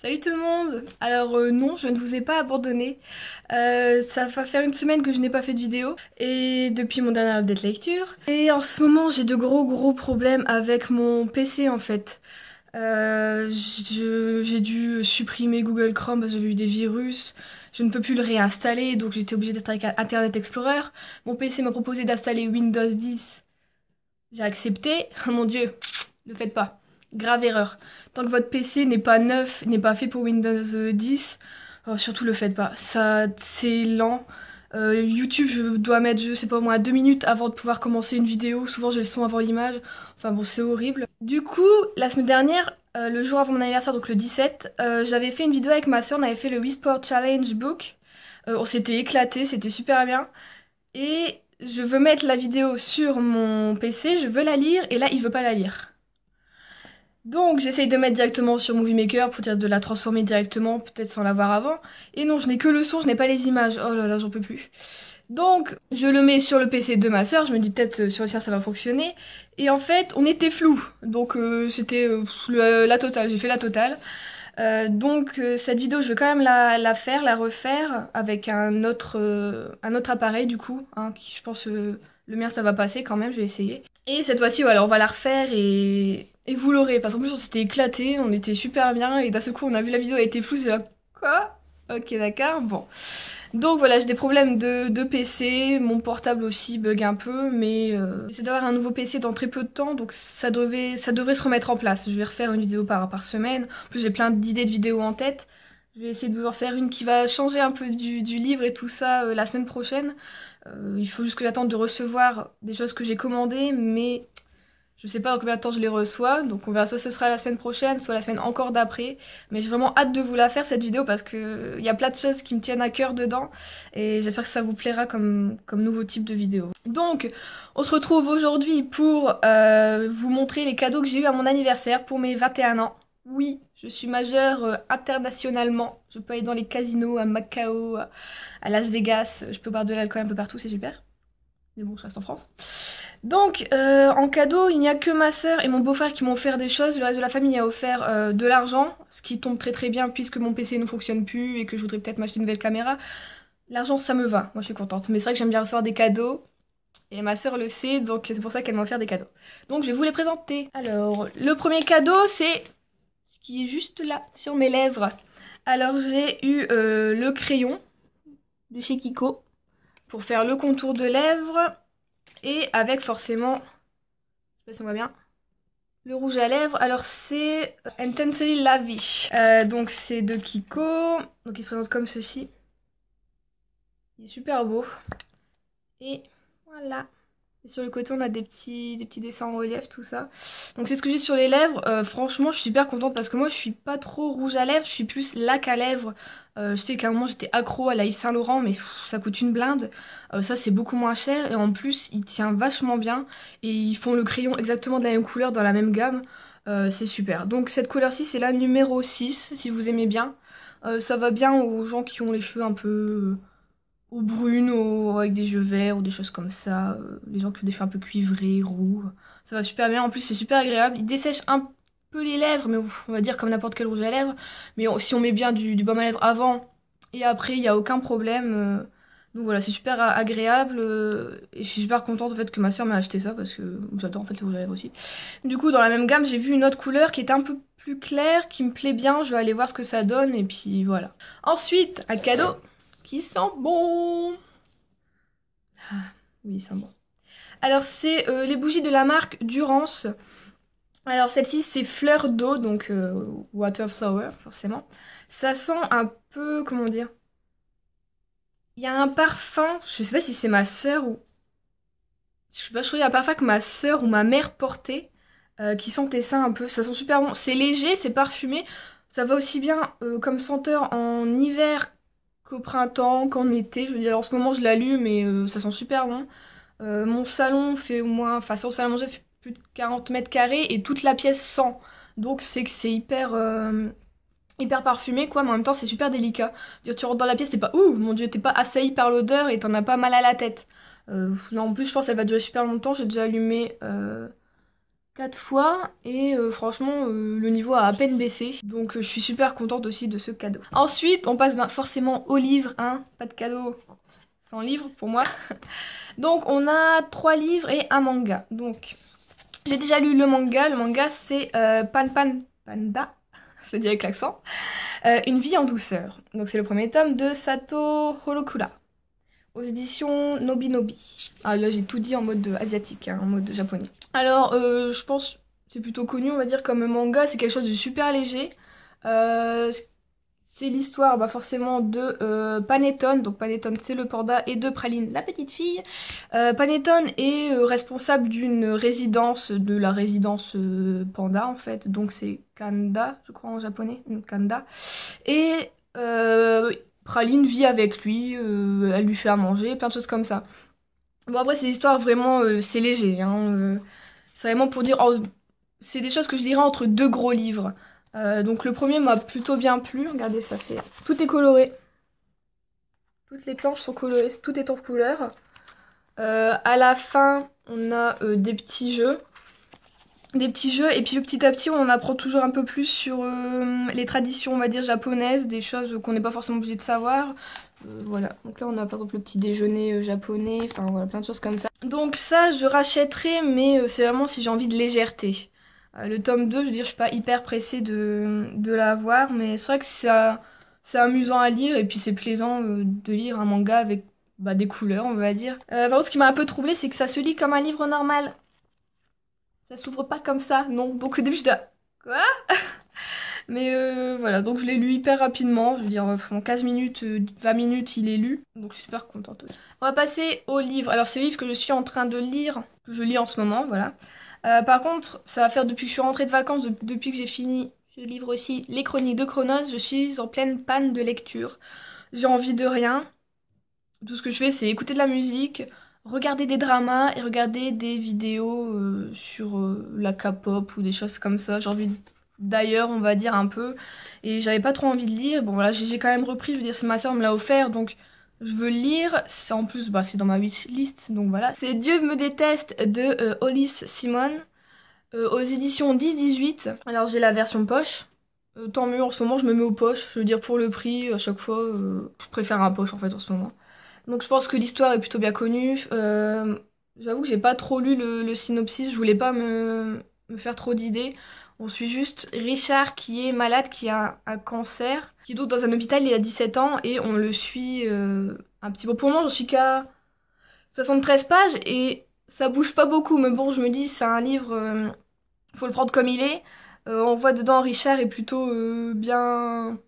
Salut tout le monde! Alors non, je ne vous ai pas abandonné. Ça va faire une semaine que je n'ai pas fait de vidéo et depuis mon dernier update lecture. Et en ce moment j'ai de gros problèmes avec mon PC en fait. J'ai dû supprimer Google Chrome parce que j'ai eu des virus. Je ne peux plus le réinstaller donc j'étais obligée d'être avec Internet Explorer. Mon PC m'a proposé d'installer Windows 10. J'ai accepté. Oh mon dieu, ne le faites pas. Grave erreur. Tant que votre PC n'est pas neuf, n'est pas fait pour Windows 10, surtout le faites pas. Ça, c'est lent. YouTube, je dois mettre, je sais pas moi, 2 minutes avant de pouvoir commencer une vidéo. Souvent, j'ai le son avant l'image. Enfin bon, c'est horrible. Du coup, la semaine dernière, le jour avant mon anniversaire, donc le 17, j'avais fait une vidéo avec ma soeur. On avait fait le Whisper Challenge Book. On s'était éclaté, c'était super bien. Et je veux mettre la vidéo sur mon PC, je veux la lire, et là, il veut pas la lire. Donc j'essaye de mettre directement sur Movie Maker pour dire de la transformer directement, peut-être sans la voir avant. Et non, je n'ai que le son, je n'ai pas les images. Oh là là, j'en peux plus. Donc je le mets sur le PC de ma soeur, je me dis peut-être sur le sien ça va fonctionner. Et en fait, on était flou. Donc c'était la totale, j'ai fait la totale. Donc cette vidéo, je veux quand même la faire, la refaire avec un autre appareil du coup. Hein, qui, je pense le mien ça va passer quand même, je vais essayer. Et cette fois-ci, voilà, on va la refaire et vous l'aurez. Parce qu'en plus on s'était éclaté, on était super bien et d'un seul coup on a vu la vidéo, elle était floue, c'est là quoi? Ok d'accord, bon. Donc voilà, j'ai des problèmes de PC, mon portable aussi bug un peu, mais j'essaie d'avoir un nouveau PC dans très peu de temps, donc ça devrait se remettre en place. Je vais refaire une vidéo par semaine. En plus j'ai plein d'idées de vidéos en tête. Je vais essayer de vous en faire une qui va changer un peu du livre et tout ça la semaine prochaine. Il faut juste que j'attende de recevoir des choses que j'ai commandées, mais je sais pas dans combien de temps je les reçois, donc on verra soit ce sera la semaine prochaine, soit la semaine encore d'après. Mais j'ai vraiment hâte de vous la faire cette vidéo parce que il y a plein de choses qui me tiennent à cœur dedans et j'espère que ça vous plaira comme nouveau type de vidéo. Donc on se retrouve aujourd'hui pour vous montrer les cadeaux que j'ai eu à mon anniversaire pour mes 21 ans. Oui, je suis majeure internationalement. Je peux aller dans les casinos à Macao, à Las Vegas. Je peux boire de l'alcool un peu partout, c'est super. Mais bon, je reste en France. Donc, en cadeau, il n'y a que ma sœur et mon beau-frère qui m'ont offert des choses. Le reste de la famille a offert de l'argent, ce qui tombe très bien puisque mon PC ne fonctionne plus et que je voudrais peut-être m'acheter une nouvelle caméra. L'argent, ça me va. Moi, je suis contente. Mais c'est vrai que j'aime bien recevoir des cadeaux. Et ma sœur le sait, donc c'est pour ça qu'elle m'a offert des cadeaux. Donc, je vais vous les présenter. Alors, le premier cadeau, c'est ce qui est juste là, sur mes lèvres. Alors, j'ai eu le crayon de chez Kiko pour faire le contour de lèvres. Et avec forcément, je sais pas si on voit bien, le rouge à lèvres. Alors c'est Intensely Lavish. Donc c'est de Kiko. Donc il se présente comme ceci. Il est super beau. Et voilà. Et sur le côté on a des petits dessins en relief, tout ça. Donc c'est ce que j'ai sur les lèvres. Franchement je suis super contente parce que moi je suis pas trop rouge à lèvres. Je suis plus lac à lèvres. Je sais qu'à un moment j'étais accro à la Yves Saint Laurent mais ça coûte une blinde. Ça c'est beaucoup moins cher et en plus il tient vachement bien. Et ils font le crayon exactement de la même couleur dans la même gamme. C'est super. Donc cette couleur-ci c'est la numéro 6 si vous aimez bien. Ça va bien aux gens qui ont les cheveux un peu ou brunes, ou avec des yeux verts, ou des choses comme ça. Les gens qui ont des cheveux un peu cuivrés, roux. Ça va super bien. En plus, c'est super agréable. Il dessèche un peu les lèvres, mais on va dire comme n'importe quel rouge à lèvres. Mais si on met bien du baume à lèvres avant et après, il n'y a aucun problème. Donc voilà, c'est super agréable. Et je suis super contente en fait que ma soeur m'ait acheté ça parce que j'adore en fait les rouges à lèvres aussi. Du coup, dans la même gamme, j'ai vu une autre couleur qui est un peu plus claire, qui me plaît bien. Je vais aller voir ce que ça donne et puis voilà. Ensuite, un cadeau qui sent bon. Ah, oui, il sent bon. Alors, c'est les bougies de la marque Durance. Alors, celle-ci, c'est fleur d'eau, donc water flower, forcément. Ça sent un peu, comment dire? Il y a un parfum, je sais pas si c'est ma sœur ou... Je sais pas, je trouve qu'il y a un parfum que ma sœur ou ma mère portait, qui sentait ça un peu. Ça sent super bon. C'est léger, c'est parfumé. Ça va aussi bien comme senteur en hiver qu'au printemps, qu'en été. Je veux dire, en ce moment je l'allume mais ça sent super bon. Mon salon fait au moins, enfin sur le salon à manger, ça fait plus de 40 mètres carrés et toute la pièce sent. Donc c'est que c'est hyper parfumé quoi, mais en même temps c'est super délicat. Dire, tu rentres dans la pièce, t'es pas, ouh mon dieu, t'es pas assailli par l'odeur et t'en as pas mal à la tête. Non, en plus je pense qu'elle va durer super longtemps, j'ai déjà allumé 4 fois et franchement le niveau a à peine baissé, donc je suis super contente aussi de ce cadeau. Ensuite on passe forcément au livre, hein, pas de cadeau sans livre pour moi. Donc on a 3 livres et un manga. Donc j'ai déjà lu le manga c'est Panda, je le dis avec l'accent, Une vie en douceur. Donc c'est le premier tome de Sato Horokura, aux éditions Nobinobi. Ah là j'ai tout dit en mode asiatique, hein, en mode japonais. Alors je pense c'est plutôt connu on va dire comme manga, c'est quelque chose de super léger. C'est l'histoire forcément de Panettone, donc Panettone c'est le panda, et de Praline la petite fille. Panettone est responsable d'une résidence, de la résidence panda en fait, donc c'est Kanda je crois en japonais, Kanda. Et Praline vit avec lui, elle lui fait à manger, plein de choses comme ça. Bon après c'est l'histoire vraiment, c'est léger, hein, c'est vraiment pour dire, oh, c'est des choses que je lirais entre 2 gros livres. Donc le premier m'a plutôt bien plu, regardez ça fait, tout est coloré. Toutes les planches sont colorées, tout est en couleur. À la fin on a des petits jeux. Et puis petit à petit on en apprend toujours un peu plus sur les traditions on va dire japonaises, des choses qu'on n'est pas forcément obligé de savoir. Voilà, donc là on a par exemple le petit déjeuner japonais, enfin voilà plein de choses comme ça. Donc ça je rachèterai mais c'est vraiment si j'ai envie de légèreté. Le tome 2 je veux dire je suis pas hyper pressée de l'avoir, mais c'est vrai que c'est amusant à lire et puis c'est plaisant de lire un manga avec des couleurs on va dire. Par contre ce qui m'a un peu troublée c'est que ça se lit comme un livre normal. Ça s'ouvre pas comme ça, non. Donc au début je dis quoi? Mais voilà, donc je l'ai lu hyper rapidement, je veux dire en 15 minutes, 20 minutes il est lu, donc je suis super contente aussi. On va passer au livre, alors c'est le livre que je suis en train de lire, que je lis en ce moment, voilà. Par contre, ça va faire depuis que je suis rentrée de vacances, depuis que j'ai fini ce livre aussi, Les Chroniques de Chronos, je suis en pleine panne de lecture. J'ai envie de rien, tout ce que je fais c'est écouter de la musique, regarder des dramas et regarder des vidéos sur la K-pop ou des choses comme ça. J'ai envie d'ailleurs, on va dire un peu. Et j'avais pas trop envie de lire. Bon voilà, j'ai quand même repris, je veux dire, c'est ma soeur me l'a offert, donc je veux le lire. C'est en plus, c'est dans ma wishlist, donc voilà. C'est Dieu me déteste de Hollis Simon, aux éditions 10-18. Alors j'ai la version poche. Tant mieux, en ce moment je me mets aux poches. Je veux dire, pour le prix, à chaque fois, je préfère un poche en fait en ce moment. Donc je pense que l'histoire est plutôt bien connue. J'avoue que j'ai pas trop lu le synopsis, je voulais pas me faire trop d'idées. On suit juste Richard qui est malade, qui a un cancer, qui est donc dans un hôpital, il a 17 ans, et on le suit un petit peu. Pour le moment, j'en suis qu'à 73 pages, et ça bouge pas beaucoup, mais bon, je me dis, c'est un livre, faut le prendre comme il est. On voit dedans Richard est plutôt bien...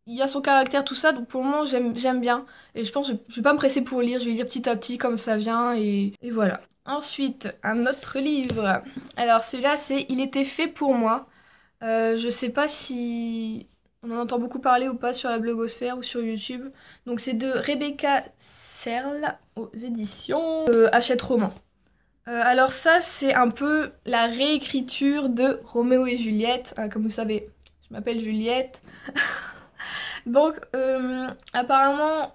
Il y a son caractère, tout ça, donc pour le moment j'aime bien. Et je pense que je vais pas me presser pour lire, je vais lire petit à petit comme ça vient et voilà. Ensuite, un autre livre. Alors celui-là c'est Il était fait pour moi. Je sais pas si on en entend beaucoup parler ou pas sur la blogosphère ou sur YouTube. Donc c'est de Rebecca Serle aux éditions Hachette Roman. Alors ça c'est un peu la réécriture de Roméo et Juliette. Comme vous savez, je m'appelle Juliette. Donc, apparemment,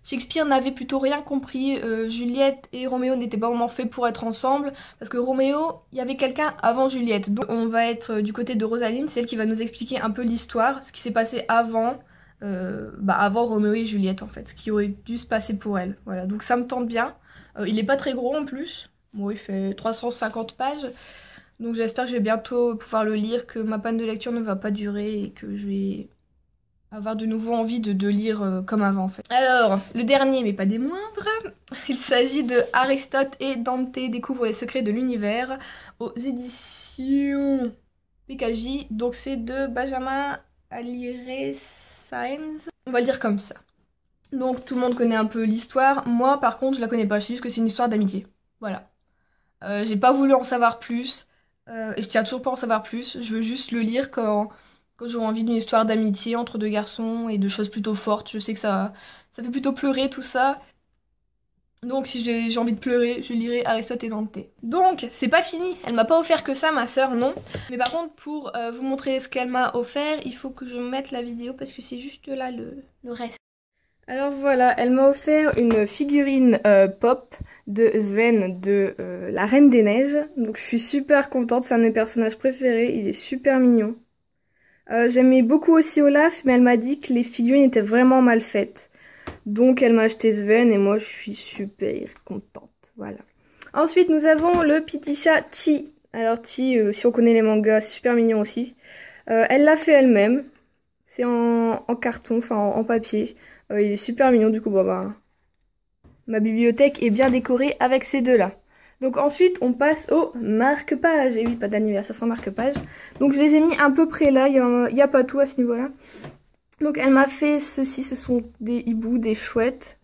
Shakespeare n'avait plutôt rien compris. Juliette et Roméo n'étaient pas vraiment faits pour être ensemble. Parce que Roméo, il y avait quelqu'un avant Juliette. Donc, on va être du côté de Rosaline, c'est elle qui va nous expliquer un peu l'histoire, ce qui s'est passé avant. Avant Roméo et Juliette, en fait. Ce qui aurait dû se passer pour elle. Voilà, donc ça me tente bien. Il est pas très gros en plus. Bon, il fait 350 pages. Donc j'espère que je vais bientôt pouvoir le lire, que ma panne de lecture ne va pas durer et que je vais avoir de nouveau envie de lire comme avant en fait. Alors, le dernier mais pas des moindres, il s'agit de Aristote et Dante découvrent les secrets de l'univers aux éditions PKJ. Donc c'est de Benjamin Alire-Sáenz. On va le dire comme ça. Donc tout le monde connaît un peu l'histoire. Moi par contre je la connais pas, je sais juste que c'est une histoire d'amitié. Voilà. J'ai pas voulu en savoir plus. Et je tiens toujours pas à en savoir plus, je veux juste le lire quand j'aurai envie d'une histoire d'amitié entre 2 garçons et de choses plutôt fortes. Je sais que ça fait plutôt pleurer tout ça. Donc si j'ai envie de pleurer, je lirai Aristote et Dante. Donc c'est pas fini, elle m'a pas offert que ça ma soeur, non. Mais par contre pour vous montrer ce qu'elle m'a offert, il faut que je mette la vidéo parce que c'est juste là le reste. Alors voilà, elle m'a offert une figurine pop de Sven de La Reine des Neiges. Donc je suis super contente, c'est un de mes personnages préférés, il est super mignon. J'aimais beaucoup aussi Olaf, mais elle m'a dit que les figurines étaient vraiment mal faites. Donc elle m'a acheté Sven et moi je suis super contente. Voilà. Ensuite nous avons le petit chat Chi. Alors Chi, si on connaît les mangas, c'est super mignon aussi. Elle l'a fait elle-même. C'est en carton, enfin en papier. Il est super mignon, du coup bah, ma bibliothèque est bien décorée avec ces deux-là. Donc ensuite on passe au marque-page. Et oui, pas d'anniversaire sans marque-page. Donc je les ai mis à peu près là, il y a pas tout à ce niveau-là. Donc elle m'a fait ceci, ce sont des hiboux, des chouettes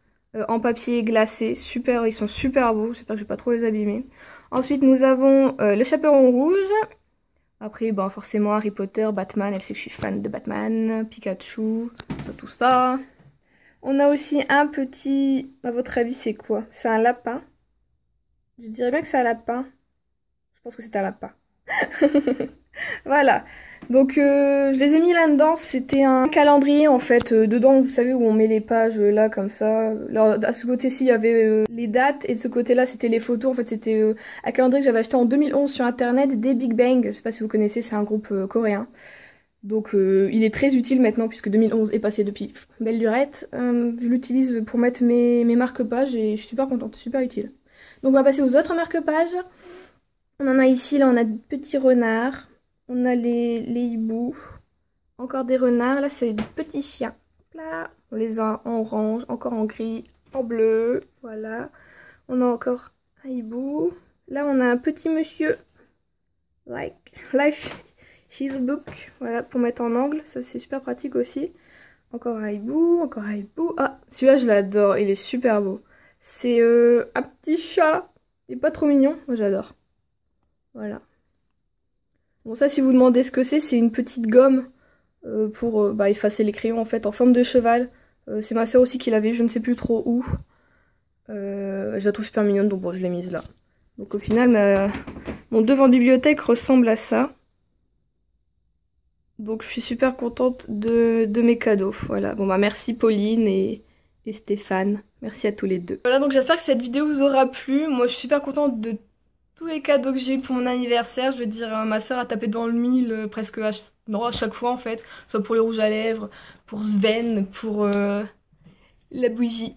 en papier glacé, super, ils sont super beaux, j'espère que je vais pas trop les abîmer. Ensuite nous avons le chaperon rouge. Après ben forcément Harry Potter, Batman, elle sait que je suis fan de Batman, Pikachu, tout ça. On a aussi un petit, à votre avis c'est quoi? C'est un lapin? Je dirais bien que c'est un lapin. Je pense que c'est un lapin. Voilà. Donc je les ai mis là-dedans, c'était un calendrier en fait, dedans vous savez où on met les pages là comme ça. Là, à ce côté-ci il y avait les dates et de ce côté-là c'était les photos. En fait c'était un calendrier que j'avais acheté en 2011 sur internet des Big Bang, je sais pas si vous connaissez, c'est un groupe coréen. Donc il est très utile maintenant puisque 2011 est passé depuis belle lurette. Je l'utilise pour mettre mes marque-pages et je suis super contente, super utile. Donc on va passer aux autres marque-pages. On en a ici, là on a des petits renards. On a les hiboux, encore des renards, là c'est des petits chiens. Là, on les a en orange, encore en gris, en bleu, voilà. On a encore un hibou. Là on a un petit monsieur, like, life is a book, voilà, pour mettre en angle, ça c'est super pratique aussi. Encore un hibou, encore un hibou. Ah, celui-là je l'adore, il est super beau. C'est un petit chat, il est pas trop mignon, moi j'adore. Voilà. Bon ça si vous demandez ce que c'est une petite gomme pour effacer les crayons en fait en forme de cheval. C'est ma soeur aussi qui l'avait, je ne sais plus trop où. Je la trouve super mignonne donc bon je l'ai mise là. Donc au final mon devant de bibliothèque ressemble à ça. Donc je suis super contente de mes cadeaux. Voilà, bon bah merci Pauline et Stéphane. Merci à tous les deux. Voilà donc j'espère que cette vidéo vous aura plu. Moi je suis super contente de tous les cadeaux que j'ai eu pour mon anniversaire. Je veux dire, ma soeur a tapé dans le mille presque à chaque fois en fait. Soit pour le rouge à lèvres, pour Sven, pour la bougie.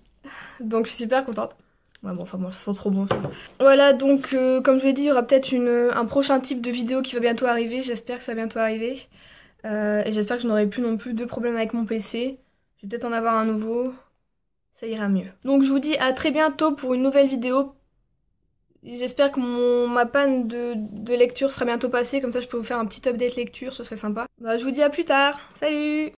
Donc je suis super contente. Ouais bon, enfin moi ça sent trop bon ça. Voilà donc comme je l'ai dit, il y aura peut-être un prochain type de vidéo qui va bientôt arriver. J'espère que ça va bientôt arriver. Et j'espère que je n'aurai plus non plus de problème avec mon PC. Je vais peut-être en avoir un nouveau. Ça ira mieux. Donc je vous dis à très bientôt pour une nouvelle vidéo. J'espère que ma panne de lecture sera bientôt passée, comme ça je peux vous faire un petit update lecture, ce serait sympa. Bah, je vous dis à plus tard, salut!